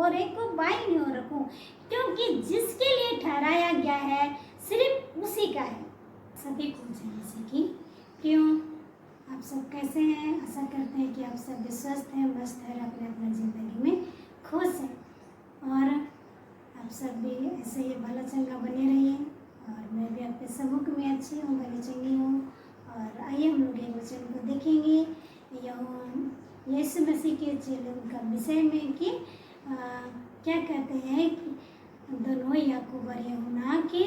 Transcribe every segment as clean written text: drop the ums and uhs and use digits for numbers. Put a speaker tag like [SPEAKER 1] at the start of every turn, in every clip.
[SPEAKER 1] और एक को बाईं ओर रखूं, क्योंकि जिसके लिए ठहराया गया है सिर्फ उसी का है। सभी को जय मसीह की। क्यों आप सब कैसे हैं? आशा करते हैं कि आप सब स्वस्थ हैं, मस्त हैं, अपने अपने ज़िंदगी में खुश हैं और आप सब भी ऐसे ही भला चंगा बने रहिए और मैं भी आपके सम्मुख में अच्छी हूँ, भली चंगी हूँ। और आइए हम लोग एक वचन को देखेंगे यीशु मसीह के चेलों का विषय में कि क्या कहते हैं कि दोनों याकूब और यूहन्ना के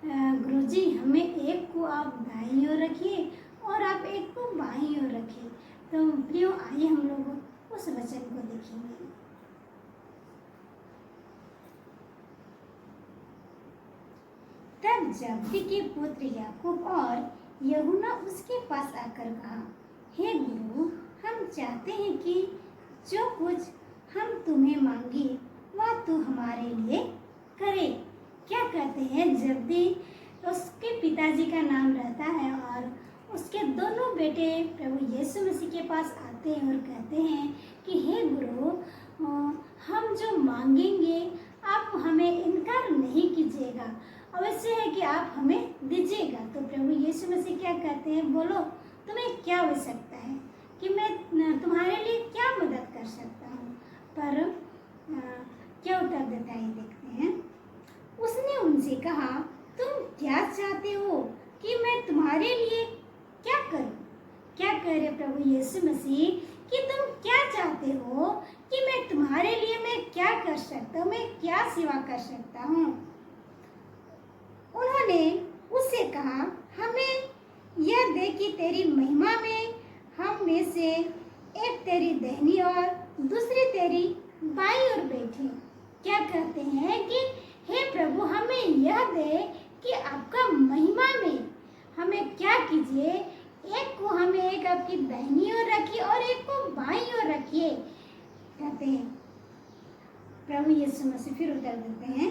[SPEAKER 1] गुरुजी हमें एक को आप दाईं ओर रखिए और आप एक को बाईं ओर रखिए। तो प्रियो आइए हम लोग उस वचन को देखेंगे। तब जब्दी के पुत्र याकूब और यूहन्ना उसके पास आकर कहा, हे गुरु, हम चाहते हैं कि जो कुछ हम तुम्हें मांगे वह तू हमारे लिए करे। क्या कहते हैं? जब्दी उसके पिताजी का नाम रहता है और उसके दोनों बेटे प्रभु यीशु मसीह के पास आते हैं और कहते हैं कि हे गुरु, हम जो मांगेंगे आप हमें इनकार नहीं कीजिएगा, अवश्य है कि आप हमें दीजिएगा। तो प्रभु यीशु मसीह क्या कहते हैं? बोलो तुम्हें क्या आवश्यकता है कि मैं तुम्हारे लिए क्या मदद कर सकता हूँ। पर क्या उत्तर देता है देखते हैं। उसने उनसे कहा, तुम क्या चाहते हो कि मैं तुम्हारे लिए क्या करूं? क्या कह रहे प्रभु यीशु मसीह कि तुम क्या चाहते हो कि मैं तुम्हारे लिए मैं क्या कर सकता हूँ, मैं क्या सेवा कर सकता हूँ। उन्होंने उससे कहा, हमें यह दे कि तेरी महिमा में हम में से एक तेरी दाहिनी और दूसरी तेरी बाईं ओर बैठे। क्या कहते हैं कि हे प्रभु, हमें यह दे कि आपका महिमा में हमें क्या कीजिए, एक को हमें एक आपकी दाहिनी ओर रखिए और एक को बाईं ओर रखिए। कहते हैं प्रभु यीशु मसीह फिर उत्तर देते हैं।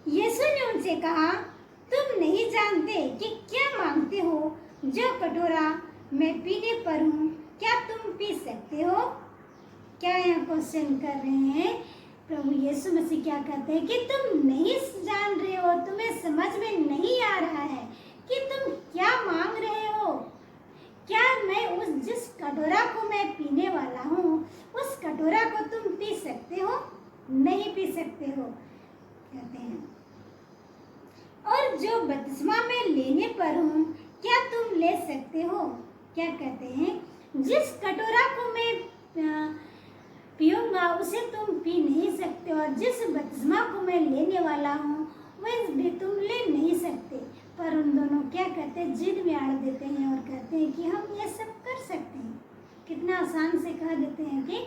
[SPEAKER 1] यीशु ने उनसे कहा, तुम नहीं जानते कि क्या मांगते हो। जो कटोरा मैं पीने पर हूँ क्या तुम पी सकते हो? क्या यहाँ क्वेश्चन कर रहे हैं प्रभु यीशु मसीह? क्या कहते हैं कि तुम नहीं जान रहे हो, तुम्हें समझ में नहीं आ रहा है कि तुम क्या मांग रहे हो। क्या मैं उस जिस कटोरा को मैं पीने वाला हूँ उस कटोरा को तुम पी सकते हो? नहीं पी सकते हो। कहते हैं और जो बपतिस्मा में लेने पर हूँ क्या तुम ले सकते हो? क्या कहते हैं? जिस कटोरा को मैं पीऊंगा उसे तुम पी नहीं सकते और जिस बपतिस्मा को मैं लेने वाला हूँ वह भी तुम ले नहीं सकते। पर उन दोनों क्या कहते हैं? जिद में आड़ देते हैं और कहते हैं कि हम ये सब कर सकते हैं। कितना आसान से कह देते हैं कि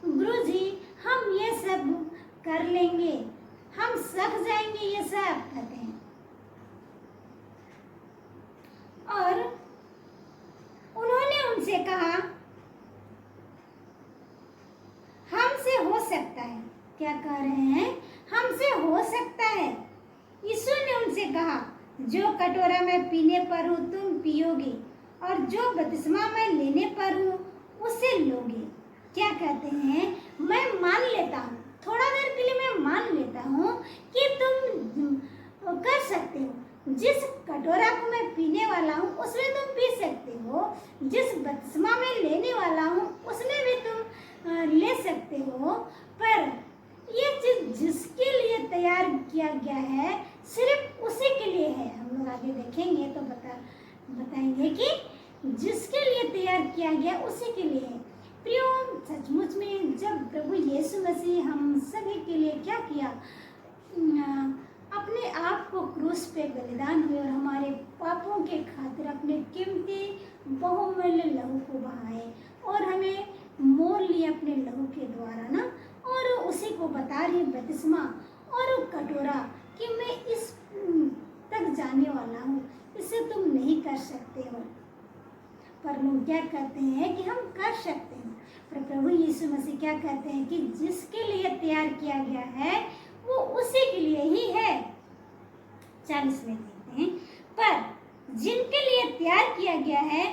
[SPEAKER 1] गुरुजी हम ये सब कर लेंगे, हम सीख जाएंगे ये सब, कहते हैं। और उन्होंने उनसे कहा, हमसे हो सकता है। क्या कह रहे हैं? हमसे हो सकता है। यीशु ने उनसे कहा, जो कटोरा मैं पीने पर हूँ तुम पियोगे और जो बपतिस्मा मैं लेने पर हूँ उसे लोगे। क्या कहते हैं? मैं मान लेता हूँ, थोड़ा देर के लिए मैं मान लेता हूँ कि तुम कर सकते हो। जिस कटोरा को मैं पीने वाला हूँ उसमें तुम पी सकते हो, जिस बपतिस्मा में लेने वाला हूँ उसमें भी तुम ले सकते हो। पर ये चीज जिसके लिए तैयार किया गया है सिर्फ उसी के लिए है। हम लोग आगे देखेंगे तो बताएंगे कि जिसके लिए तैयार किया गया उसी के लिए है। प्रियो, सचमुच में जब प्रभु यीशु मसीह हम सभी के लिए क्या किया, अपने आप को क्रूस पे बलिदान हुए और हमारे पापों के खातिर अपने कीमती बहुमूल्य लहू को बहाए और हमें मोल लिए अपने लहू के द्वारा ना। और उसी को बता रही बपतिस्मा और कटोरा कि मैं इस तक जाने वाला हूँ, इसे तुम नहीं कर सकते हो। पर लोग क्या कहते हैं कि हम कर सकते हैं। पर प्रभु यीशु मसीह क्या कहते हैं कि जिसके लिए तैयार किया गया है वो उसी के लिए ही है। 40 में देखते हैं, पर जिनके लिए तैयार किया गया है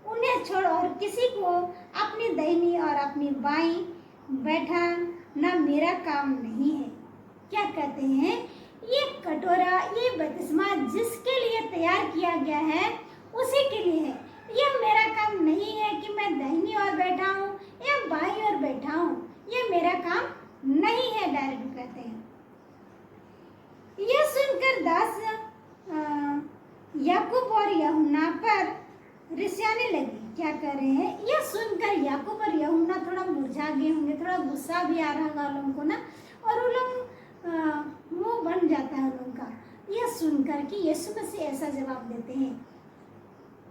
[SPEAKER 1] उन्हें छोड़ और किसी को अपनी दाहिनी और अपनी बाईं बैठा ना मेरा काम नहीं है। क्या कहते हैं, ये कटोरा, ये बपतिस्मा जिसके लिए तैयार किया गया है उसी के लिए है। यह मेरा काम नहीं है कि मैं दाहिनी ओर बैठा हूँ या बाईं ओर बैठा हूँ, यह मेरा काम नहीं है, डायरेक्ट कहते हैं। यह सुनकर दास याकूब और यूहन्ना पर रिसाने लगे। क्या कर रहे हैं, यह सुनकर याकूब और यूहन्ना थोड़ा मुरझा गए होंगे, थोड़ा गुस्सा भी आ रहा होगा लोगों को ना, और वो लोग मुंह बन जाता है लोगों का यह सुनकर कि यीशु मसीह ऐसा जवाब देते हैं।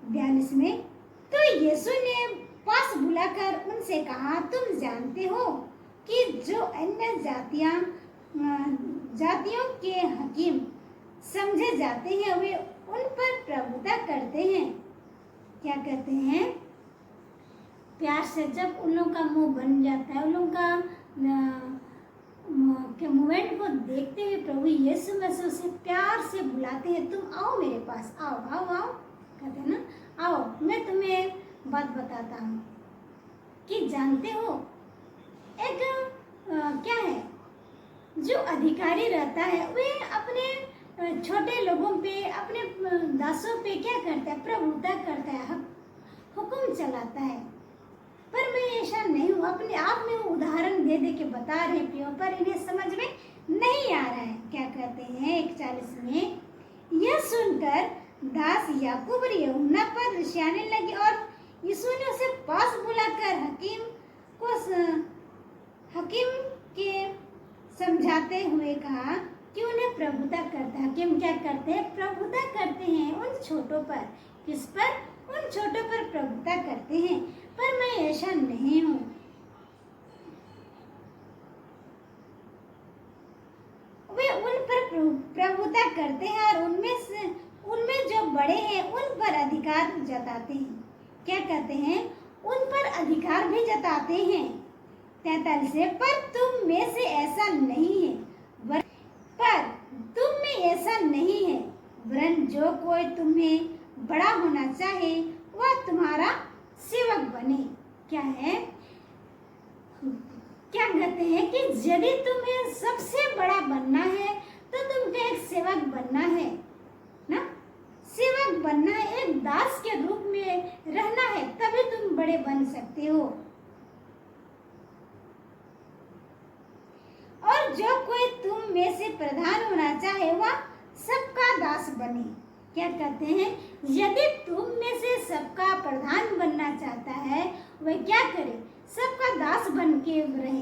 [SPEAKER 1] 42 में, तो यीशु ने पास बुलाकर उनसे कहा, तुम जानते हो कि जो अन्य जातियों के हकीम समझे जाते हैं वे उन पर प्रभुता करते हैं। क्या कहते हैं, प्यार से जब उन लोगों का मुंह बन जाता है, उन लोगों का के मूवमेंट को देखते हुए प्रभु यीशु मसीह उसे प्यार से बुलाते हैं, तुम आओ मेरे पास, आओ आओ आओ, कहते हैं ना, आओ मैं तुम्हें बात बताता हूँ कि जानते हो एक क्या है, जो अधिकारी रहता है वे अपने छोटे लोगों पे, अपने दासों पे क्या करता है, प्रभुता करता है, हुक्म चलाता है। पर मैं ऐसा नहीं हूँ, अपने आप में उदाहरण दे दे के बता रहे प्रियो, पर इन्हें समझ में नहीं आ रहा है। क्या कहते हैं 41 में, यह सुनकर दास याकूब और यूहन्ना पर रिसाने लगे और यीशु ने उसे पास बुलाकर हकीम के समझाते हुए कहा कि उन्हें प्रभुता करता है। हकीम क्या करते हैं, प्रभुता करते हैं उन छोटों पर। किस पर, उन छोटों पर प्रभुता करते हैं, पर मैं ऐसा नहीं हूँ। वे उन पर प्रभुता करते हैं और उनमें जो बड़े हैं उन पर अधिकार जताते हैं। क्या कहते हैं, उन पर अधिकार भी जताते हैं। 43 से, पर तुम में से ऐसा नहीं है, पर तुम में ऐसा नहीं है, वरन जो कोई तुम्हें बड़ा होना चाहे वह तुम्हारा सेवक बने। क्या है, क्या कहते हैं कि यदि तुम्हें सबसे बड़ा बनना है तो तुमको एक सेवक बनना है ना, सेवक बनना है, एक दास के रूप में रहना है, तभी तुम बड़े बन सकते हो। और जो कोई तुम में से प्रधान होना चाहे वह सबका दास बने। क्या कहते हैं, यदि तुम में से सबका प्रधान बनना चाहता है वह क्या करे, सबका दास बन के रहे,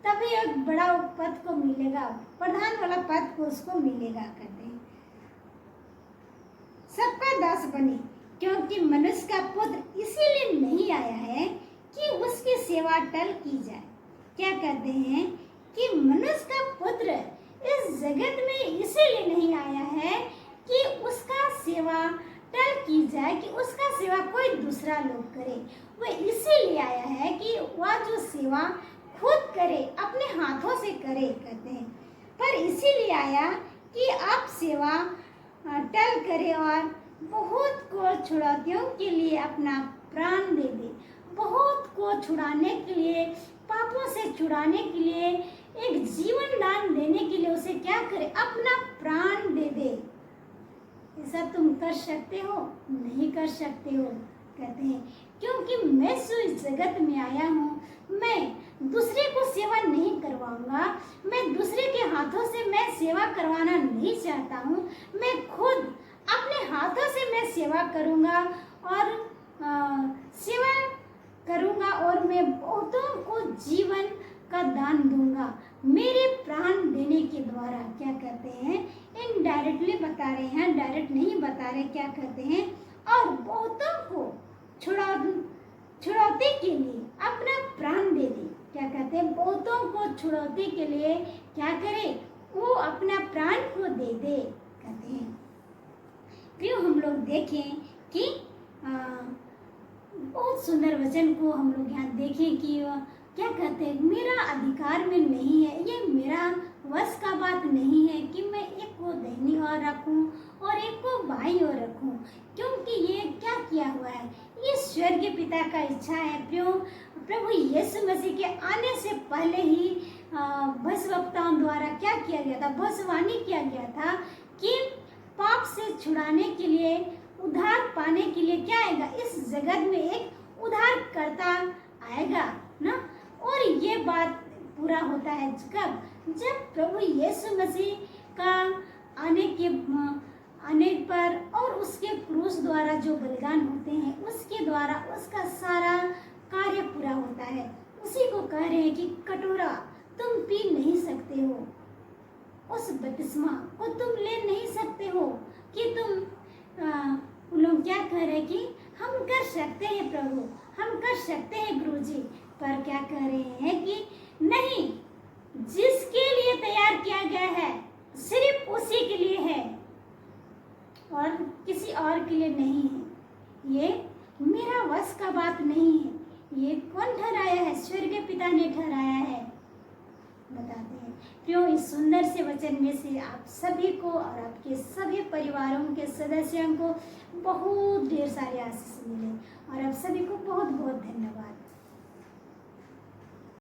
[SPEAKER 1] तभी एक बड़ा पद को मिलेगा, प्रधान वाला पद को उसको मिलेगा। कहते हैं सबका दास बने, क्योंकि मनुष्य का पुत्र इसीलिए नहीं आया है कि उसकी सेवा टल की जाए। क्या कहते हैं कि मनुष्य का पुत्र इस जगत में इसीलिए नहीं आया है कि उसका सेवा टल की जाए, कि उसका सेवा कोई दूसरा लोग करे। वह इसीलिए आया है कि वह जो सेवा खुद करे, अपने हाथों से करे। कहते हैं, पर इसीलिए आया कि आप सेवा टल करे और बहुत को छुड़ौतियों के लिए अपना प्राण दे दे, बहुत को छुड़ाने के लिए, पापों से छुड़ाने के लिए, एक जीवन दान देने के लिए उसे क्या करे, अपना प्राण दे दे। ऐसा तुम कर सकते हो? नहीं कर सकते हो। कहते हैं, क्योंकि मैं इस जगत में आया हूँ, मैं दूसरे को सेवा नहीं करवाऊंगा, मैं दूसरे के हाथों से मैं सेवा करवाना नहीं चाहता हूँ, मैं खुद अपने हाथों से मैं सेवा करूँगा और सेवा करूँगा और मैं बहुतों को जीवन का दान दूंगा मेरे प्राण देने के द्वारा। क्या कहते हैं, इनडायरेक्टली बता रहे हैं, डायरेक्ट नहीं बता रहे। क्या कहते हैं, और बहुतों को छुड़ौती के लिए अपना प्राण दे दे। क्या कहते हैं, बहुतों को छुड़ौती के लिए क्या करे, वो अपना प्राण को दे दे। कहते हैं, क्यों हम लोग देखें कि बहुत सुंदर वचन को हम लोग यहाँ देखें कि क्या कहते हैं, मेरा अधिकार में नहीं है, ये मेरा वश का बात नहीं है कि मैं एक को दाहिनी ओर रखूं और एक को बाईं ओर रखूं, क्योंकि ये क्या किया हुआ है, ये स्वर्गीय पिता का इच्छा है। प्रभु यीशु मसीह के आने से पहले ही भविष्यवक्ताओं द्वारा क्या किया गया था, भविष्यवाणी किया गया था कि पाप से छुड़ाने के लिए, उद्धार पाने के लिए क्या आएगा, इस जगत में एक उद्धारकर्ता आएगा ना। और ये बात पूरा होता है कब, जब प्रभु यीशु मसीह का आने पर और उसके क्रूस द्वारा जो बलिदान होते हैं उसके द्वारा उसका सारा कार्य पूरा होता है। उसी को कह रहे हैं कि कटोरा तुम पी नहीं सकते हो, उस बपतिस्मा को तुम ले नहीं सकते हो, कि तुम लोग क्या कह रहे हैं कि हम कर सकते हैं प्रभु, हम कर सकते हैं गुरुजी, पर क्या कह रहे हैं कि नहीं, जिसके लिए तैयार किया गया है सिर्फ उसी के लिए है और किसी और के लिए नहीं है। ये मेरा वश का बात नहीं है, ये कौन ठहराया है, स्वर्गीय पिता ने ठहराया है। बताते हैं क्यों, इस सुंदर से वचन में से आप सभी को और आपके सभी परिवारों के सदस्यों को बहुत ढेर सारे आशीष मिले और आप सभी को बहुत बहुत धन्यवाद।